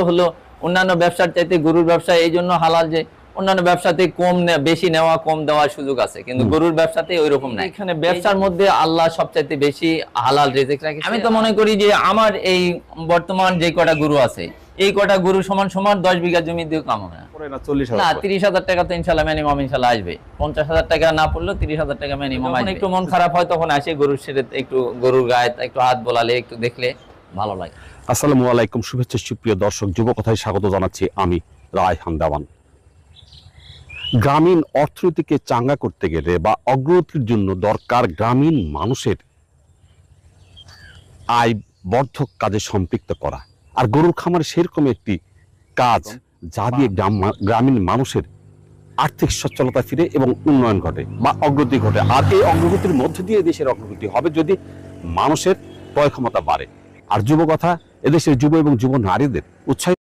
হলো অন্যান্য ব্যবসার চাইতে গরুর ব্যবসা এই জন্য হালাল যে অন্যান্য ব্যবসাতে বেশি নেওয়া কম দেওয়ার সুযোগ আছে, কিন্তু গরুর ব্যবসাতে ওই রকম নাই। এখানে ব্যবসার মধ্যে আল্লাহ সবচাইতে বেশি হালাল রিজিক রাখে। আমি তো মনে করি যে আমার এই বর্তমান যে কটা গরু আছে, এই কটা গরু সমান সমান 10 বিঘা জমি দিয়ে কাম হয় না। 30,000 টাকা তো ইনশাল্লাহ মিনিমাম ইনশাল্লাহ আসবে। 50,000 টাকা না পড়লেও 30,000 টাকা মিনিমাম আসবে। একটু মন খারাপ হয় তখন আসে গরুর শেডে, একটু গরুর গায়ে একটু হাত বোলালে, একটু দেখলে ভালো লাগে। আসসালামু আলাইকুম, শুভেচ্ছা সুপ্রিয় দর্শক, যুবকথায় স্বাগত জানাচ্ছি আমি রায়হান দেওয়ান। গ্রামীণ অর্থনীতিকে চাঙ্গা করতে গেলে বা অগ্রগতির জন্য দরকার গ্রামীণ মানুষের আয় বর্ধক কাজে সম্পৃক্ত করা। আর গরুর খামার সেরকম একটি কাজ যা দিয়ে গ্রামীণ মানুষের আর্থিক সচ্ছলতা ফিরে এবং উন্নয়ন ঘটে বা অগ্রগতি ঘটে। আর এই অগ্রগতির মধ্যে দিয়ে দেশের অগ্রগতি হবে যদি মানুষের ক্রয় ক্ষমতা বাড়ে। আর যুবকথা এদেশের যুব এবং যুব নারীদের উৎসাহিত